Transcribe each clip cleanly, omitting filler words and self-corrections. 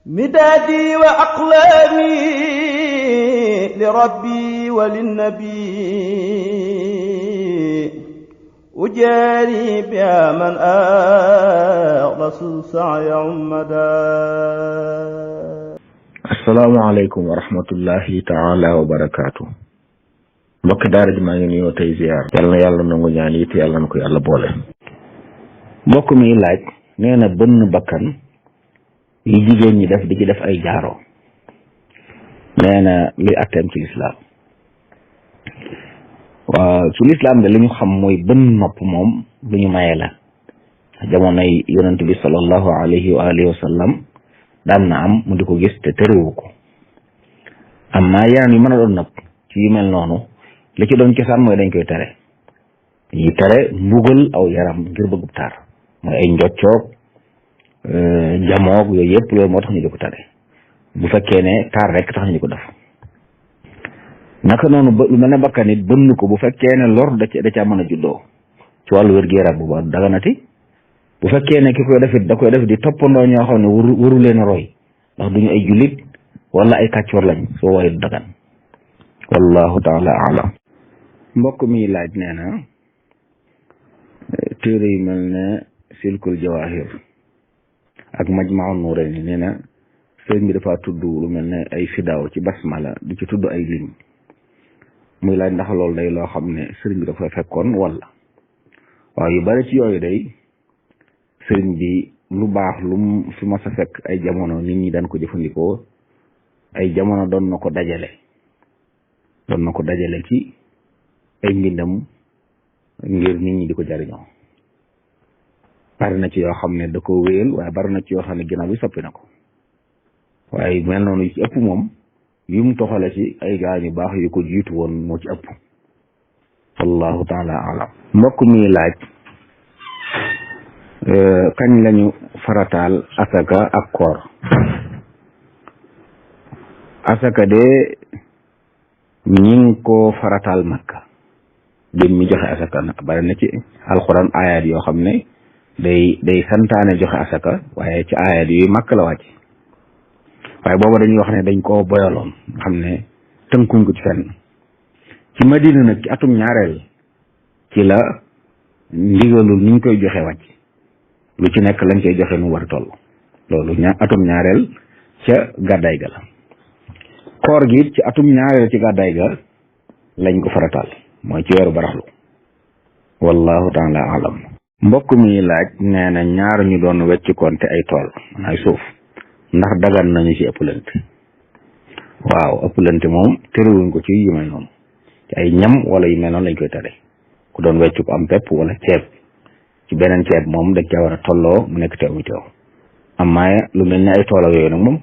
مدادي وأقلامي لربي وللنبي أجاري بها من أغلس السعي عمدا. السلام عليكم ورحمة الله تعالى وبركاته. mbokk daara ji maa ngi nuyoo tey ziar yàlla na yàlla nangu ñaan yi te yàlla na ko yàlla boole. mbokk mi laaj nee na bënn bakkan yi jigéen ñi def di ci def ay jaaro nee na luy atteem ci lislaam. waaw ci lislaam de li ñu xam mooy bënn nopp moom lu ñu maye la. jamonoy yonent bi sallallahu alayhi wa alihi wa sallam daan na am mu di ko gis te terewu ko. amma yeneen yu mën a doon nag ci yu mel noonu li ci doon cosaan mooy dañ koy tere. dañuy tere mbugal aw yaram ngir bëggub taar mooy ay njoccoog jamoog yooyu yëpp loolu moo tax ñu di ko tere bu fekkee ne taar rek tax ñu di ko def. naka noonu lu mel ne bakkan it bënn ko bu fekkee ne lor da caa mën a juddoo ci wàllu wér-gu-yaram bu baax daganati. bu fekkee ne ki koy def it da koy def di toppandoo ñoo xam ne waru leen a roy ndax duñu ay jullit wala ay kàccoor lañ soo waaye du dagan. wallahu taala alam. mbokk mi laaj nee na téere yu mel ne silkul jawahir ak majmaun nurayni nee na sëriñ bi dafa tudd lu mel ne ay fidaaw ci basmala di ci tudd ay lim muy laaj ndax loolu day loo xam ne sëriñ bi dafa fekkoon wala. waaw yu bari ci yooyu day sëriñ bi lu baax lu fi mas a fekk ay jamono nit ñi daan ko jëfandikoo ay jamono doon na ko dajale ci ay mbindam ngir nit ñi di ko jariñoo. bari na ci yoo xam ne da ko wéyal waaye bari na ci yoo xam ne ginnaaw bi soppi na ko waaye mel noonu ci ëpp moom yu mu toxale ci ay gaañu baax yu ko jiitu woon moo ci ëpp. wallahu taala alam. mbokk mi laaj kañ lañu farataal asaka ak koor. asaka de ñi ngi ko farataal makka jëm mi joxe asaka nag bari na ci alxuraan ayat yoo xam ne day santaane joxe asaka waaye ci ayat yooyu makka la wàcc waaye booba dañuy wax ne dañ koo boyaloon nga xam ne tënkuñ ko ci fenn. ci madina nag ci atum ñaareel ci la ndigalul ni ñu koy joxe wàcc lu ci nekk lañ koy joxe nu war a toll loolu atum ñaareel ca gàddaay ga la. koor gi ci atum ñaareel ci gàddaay ga lañ ko farataal mooy ci weeru baraxlu. wallahu taala alam. mbokk mi laaj nee na ñaar ñu doon wecc konte ay tool ay suuf ndax dagan nañu ci ëppalante. waaw ëppalante moom terewuñ ko ci yu mel noonu ci ay ñam wala yu mel noonu lañ koy tere. ku doon wecc ko am pepp wala ceeb ci beneen ceeb moom dañ caa war a tolloo mu nekk teew mi teew. amma lu mel ne ay tool ak yooyu nag moom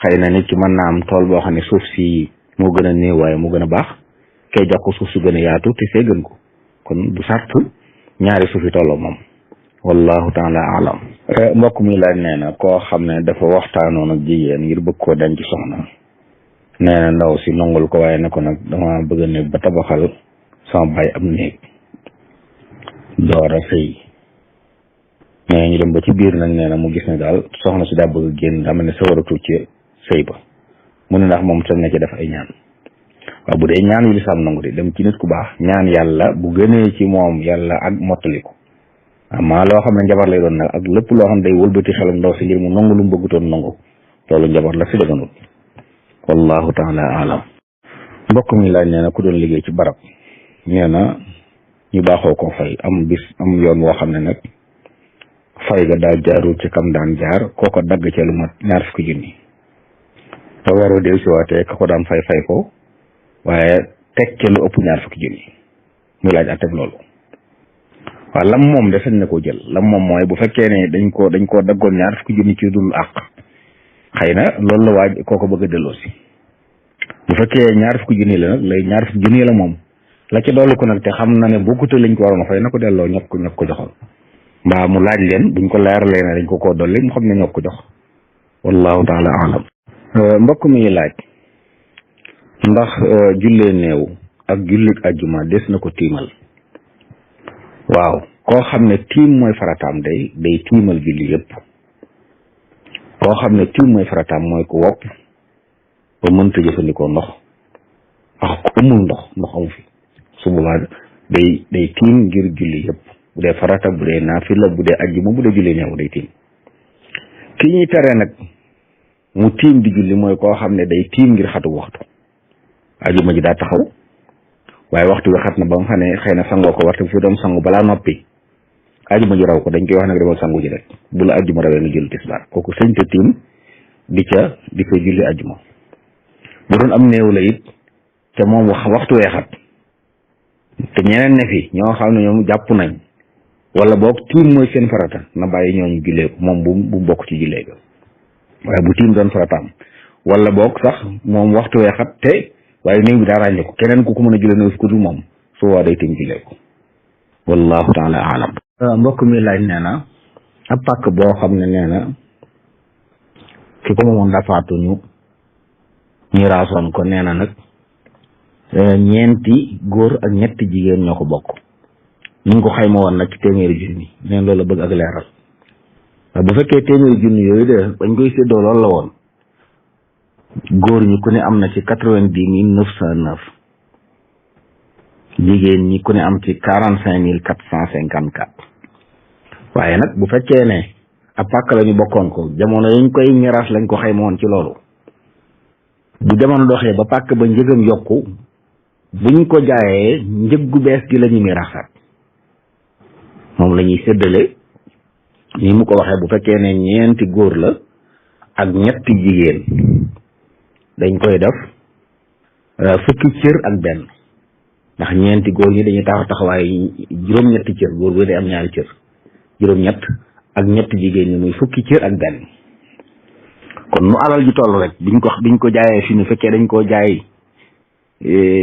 xëy na nit ki mën naa am tool boo xam ne suuf si moo gën a néew waaye moo gën a baax kay jox ko suuf su gën a yaatu te see gën ko kon du sart ñaari suuf yi tolloo moom. wallahu taala alam. mbokk mi laaj nee na koo xam ne dafa waxtaanoon ak jigéen ngir bëgg koo denc soxna nee na ndaw si nangul ko waaye ne ko nag dama bëgg a néeg ba tabaxal sama baay am néeg door a sëy. mais ñu dem ba ci biir nag nee na mu gis ne daal soxna si daa bëgg a génn daa mel ne sawaratu ci sëy ba mu ne ndax moom sañ na ci def ay ñaan. waaw bu dee ñaan yu lislaam nangu de dem ci nit ku baax ñaan yàlla bu gënee ci moom yàlla ak mottali ko. amaa loo xam ne njabar lay doon nag ak lépp loo xam ne day wëlbati xelam ndaw si ngir mu nangu lu mu bëggutoon nangu loolu njabar la si daganut. wallahu taala alam. mbokk mi laaj nee na ku doon liggéey ci barab nee na ñu baaxoo ko fay am bis am yoon woo xam ne nag fay ga daa jaarul ci kam daan jaar kooko dagg ca lu mat ñaar fukki junni te waroo del si waatee ka ko daan fay ko waaye teg ca lu ëpp ñaar fukki junni muy laaj atteb loolu. waaw lam moom de sañ na koo jël lam moom mooy bu fekkee ne dañ koo daggoon ñaar fukki junni ci dul àq xëy na loolu la waaj kooko bëgg a delloo si. bu fekkee ñaar fukki junni la nag lay ñaar fukki junni la moom la ci dolli ko nag te xam na ne bokkute lañ ko waroon a fay na ko delloo ñokk ko joxal mbaa mu laaj leen buñ ko leeralee ne dañ ko koo dolli mu xam ne ñokk ko jox. wallahu taala alam. mbokk mi laaj ndax jullee néew ak jullit ajjuma des na ko tiimal. waaw koo xam ne tiim mooy farataam day tiimal julli yëpp koo xam ne tiim mooy farataam mooy ku wopp ba mënta jëfandikoo ndox ak ku amul ndox amu fi su boobaa day tiim ngir julli yëpp bu dee farata bu dee naafila bu dee ajjuma bu dee julli neew day tiim. ki ñuy tere nag mu tiim di julli mooy koo xam ne day tiim ngir xatu waxtu ajjuma ji daa taxaw waaye waxtu wi xat na ba nga xam ne xëy na sangoo ko waxtu fi doon sangu balaa noppi ajjuma ji raw ko dañ koy wax nag demal sangu ji rek bu la ajjuma rawee nga julli tisbaar kooku sëñ te tiim di ko julli ajjuma bu doon am néew la it te moom waxtu wee xat te ñeneen ne fi ñoo xam ne ñoom jàpp nañ wala boog tiim mooy seen farata na bàyyi ñooñu jullee ko moom bu bokk ci jullee ga waaye bu tiim doon farataam wala boog sax moom waxtu wee xat te waaye néew bi daa ràññe ko keneen ku ko mën a jullee néew ku dul moom su waa day tiim jullee ko wallahu taala alam. mbokk mi laaj nee na ab pàkk boo xam ne nee na ki ko moomoon dafaatu ñu raasoon ko nee na nag ñeenti góor ak ñetti jigéen ñoo ko bokk ñu ngi ko xayma woon nag ci téeméeri junni neen loolu la bëgg ak leeral waaye bu fekkee téeméeri junni yooyu de bañ koy séddoo loolu la woon góor ñi ku ne am na ci 90,909 jigéen ñi ku ne am ci 45,454 waaye nag bu fekkee ne ab pàkk la ñu bokkoon ko jamono yañ koy miraas lañ ko xayma woon ci loolu bu jamono doxee ba pàkk ba njëgam yokku buñ ko jaayee njëg gu bees gi la ñu miraasaat moom la ñuy séddale ni mu ko waxee bu fekkee ne ñeenti góor la ak ñetti jigéen dañ koy def fukki cër ak benn ndax ñeenti góor ñi dañuy taxawaay juróom-ñetti cër góor bi day am ñaari cër juróom-ñett ak ñetti jigéen ñi muy fukki cër ak benn kon nu alal ji toll rek biñ ko jaayee fi nu fekkee dañ koo jaay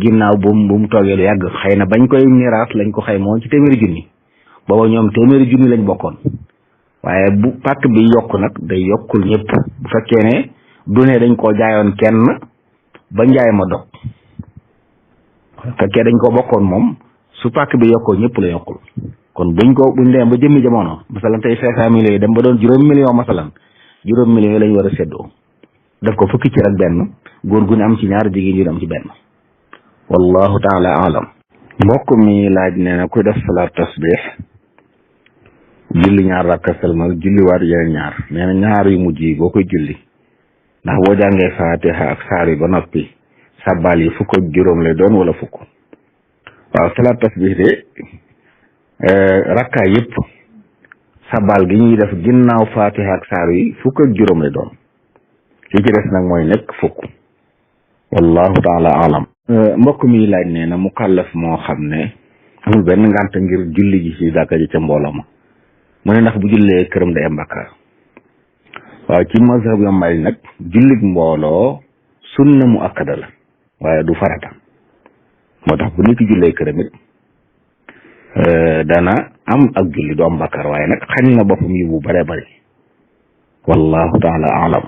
ginnaaw bu mu toogee lu yàgg xëy na bañ koy miraas lañ ko xëy moom ci téeméeri junni booba ñoom téeméeri junni lañ bokkoon waaye bu pàkk bi yokk nag day yokkul ñëpp bu fekkee ne du ne dañ koo jaayoon kenn ba njaay ma dog fekkee dañ ko bokkoon moom su pàkk bi yokkoo ñëpp la yokkul kon buñ dem ba jëmmi jamono masalan tey 500 millions yi dem ba doon juróomi million masalan juróom millions yi lañ war a séddoo def ko fukki cër ak benn góor gu ne am ci ñaar jigéen yu ne am ci benn wallahu taala alam. mbokk mi laaj nee na kuy def salaat tasbih julli ñaar rakka salmal julli waat yeneen ñaar nee na ñaar yu mujj yi boo koy julli ndax boo jàngee fatiha ak saar yi ba noppi sabbal yi fukk ak juróom lay doon wala fukk waaw salaat tasbih de rakka yëpp sabbal gi ñuy def ginnaaw fatiha ak saar yi fukk ak juróom lay doon li ci des nag mooy nekk fukk wallahu taala alam. mbokk mi laaj nee na mukallaf moo xam ne amul benn ngànt ngir julli ji ci jàkka ji ca mbooloo ma mu ne ndax bu jullee këram day am bàkkaar waaw ci mazhab yu Maalik nag jullig mbooloo sunna mu akkada la waaye du farata moo tax bu nit ki jullee këram it dana am ak julli du am bàkkaar waaye nag xañ na boppam yi bu bare bari wallahu taala alam.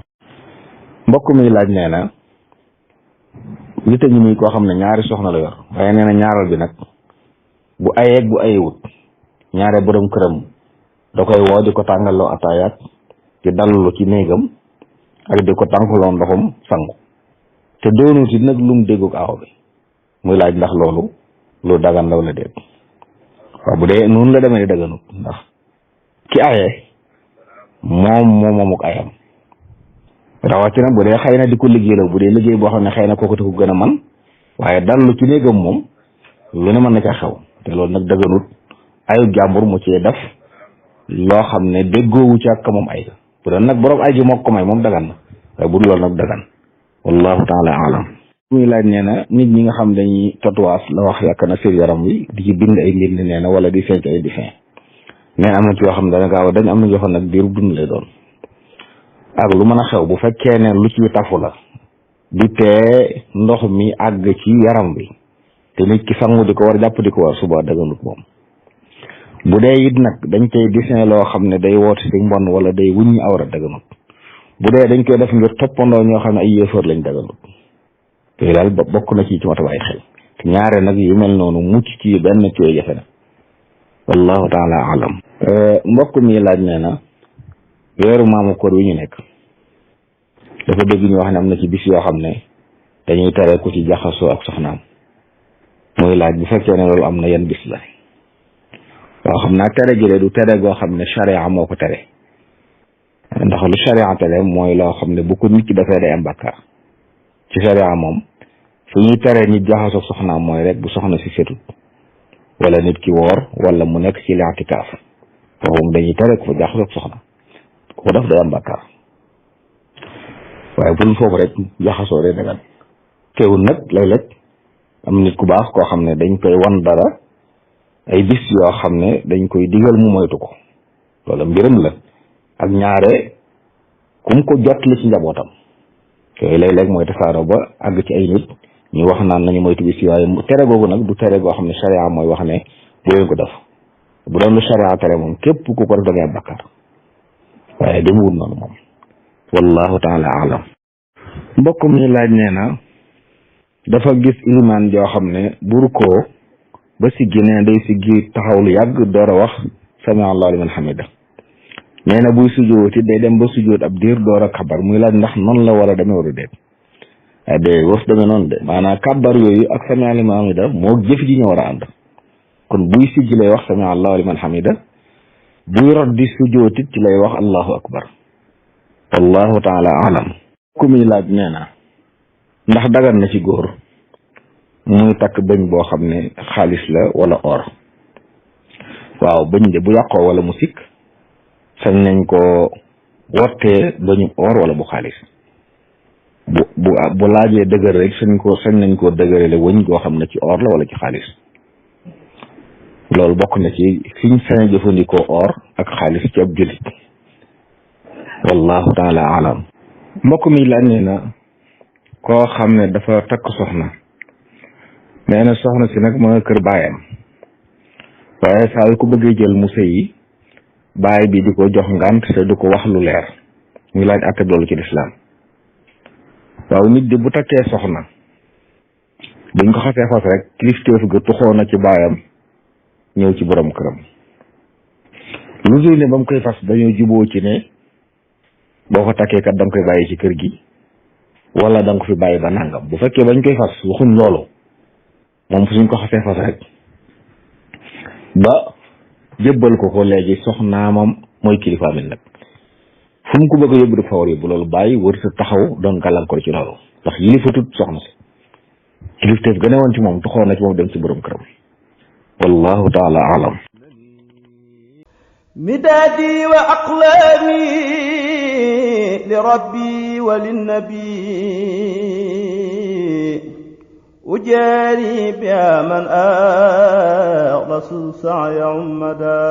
mbokk mi laaj nee na nit a ngi nii koo xam ne ñaari soxna la yor waaye nee na ñaaral bi nag bu ayeeg bu ayewut ñaare borom këram da koy woo di ko tàngaloo ataayaat di dallu ci néegam ak di ko tànkaloo ndoxum sangu te doonut it nag lu mu dégguk aaw bi muy laaj ndax loolu lu dagan la wala déet waaw bu dee noonu la demee di daganut ndax ki aye moomuk ayam rawatina bu dee xëy na di ko liggéey la bu dee liggéey boo xam ne xëy na kooku te ko gën a man waaye dallu ci néegam moom lu ne mën na ca xew te loolu nag daganut ayu jàmbur mu cee def loo xam ne déggoowu ci ak moom ay bu doon nag borom ay gi moo ko may moom dagan na waaye bu dul loolu nag dagan wallahu taala alam. muy laaj nee na nit ñi nga xam dañuy tatouage la wax yàkk na seen yaram wi di ci bind ay mbind nee na wala di fecc ay dessin nee na am na ci yoo xam ne dana gaaw dañ am na yoo xam nag diiru dund lay doon ak lu mën a xew bu fekkee ne lu ci tafu la di tee ndox mi àgg ci yaram bi te nit ki sangu di ko war jàpp di ko war suba daganut moom bu dee it nag dañ koy dessin loo xam ne day woote ci mbon wala day wuññi awra daganut bu dee dañ koy def ngir toppandoo ñoo xam ne ay yéefar lañ daganut te daal bokk na ci mata bàyyi xel te ñaare nag yu mel noonu mucc ci benn ci yooyu jafe na wallahu taala alam. mbokk mi laaj nee na weeru maamu koor wi ñu nekk dafa dégg ñu wax ne am na ci bis yoo xam ne dañuy tere ku ci jaxasoo ak soxnaam muy laaj bu fekkee ne loolu am na yan bis la waaw xam naa tere gi de du tere goo xam ne charia moo ko tere ndax lu charia tere mooy loo xam ne bu ko nit ki dafay day am bàkkaar ci charia moom fu ñuy tere nit jaxasoo ak soxnaam mooy rek bu soxna si setut wala nit ki woor wala mu nekk ci li'tikaaf foofu dañuy tere ko fa jaxasoo ak soxna ku ko def day am bàkkaar waaye bu dul foofu rek jaxasoo day dagan teewul nag léeg-léeg am nit ku baax koo xam ne dañ koy wan dara ay bis yoo xam ne dañ koy digal mu moytu ko loolu mbiram la ak ñaare kum ko jot li ci njabootam yooyu léeg-léeg mooy tasaaroo ba àgg ci ay nit ñu wax naan nañu moytu bis waaye tere googu nag du tere goo xam ne charia mooy wax ne bu leen ko def bu doon lu charia tere moom képp ku ko def da ngay am bakkaar waaye demewul noonu moom wallahu taala alam mbokk mi laaj nee na dafa gis ilimaan joo xam ne buru koo ba siggi nee na day siggi taxaw lu yàgg door a wax sami allahu liman hamida nee na buy sujjóoti day dem ba sujjóot ab diir door a kabar muy laaj ndax noonu la war a demee wala déet de wars demee noonu de maanaam kabar yooyu ak sami allahu liman hamida moo jëf ji ñu war a ànd kon buy siggi lay wax sami allahu liman hamida buy rot di sujjóotit ci lay wax allahu akbar wallahu taala alam ku muy laaj nee na ndax dagan na ci góor muy takk bëñ boo xam ne xaalis la wala or waaw bëñ de bu yàqoo wala mu sikk sañ nañ ko wottee bëñu or wala bu xaalis bu laajee dëgër rek sañ nañ koo dëgërale wëñ goo xam ne ci or la wala ci xaalis loolu bokk na ci fiñ sañ a jëfandikoo or ak xaalis ci ab jullit wallahu taala alam mbokk mi laaj nee na koo xam ne dafa takk soxna nee na soxna si nag ma kër baayam waaye saa yu ko bëggee jël mu sëyi baay bi di ko jox ngant te du ko wax lu leer ñu laaj àtte loolu ci lislaam waaw nit di bu takkee soxna buñ ko xasee fas rek kilifteef ga tuxoo na ci baayam ñëw ci borom këram lu dul ne ba mu koy fas dañoo juboo ci ne boo ko takkee kat da nga koy bàyyi ci kër gi wala da nga ko fi bàyyi ba nangam bu fekkee bañ koy fas waxuñ loolu moom suñ ko xasee fas rek ba jébbal ko léegi soxnaamam mooy kilifaam it nag fu mu ko bëgg a yóbbu dafa war yóbbu loolu bàyyi wër sa taxaw doon gàllankoor ci loolu ndax yilifatut soxna si kilifteef gën a woon ci moom tuxoon na ci moom dem ci borom këram wallahu taala alam مدادي وأقلامي لربي وللنبي أجاري بها من رسول سعي عمدا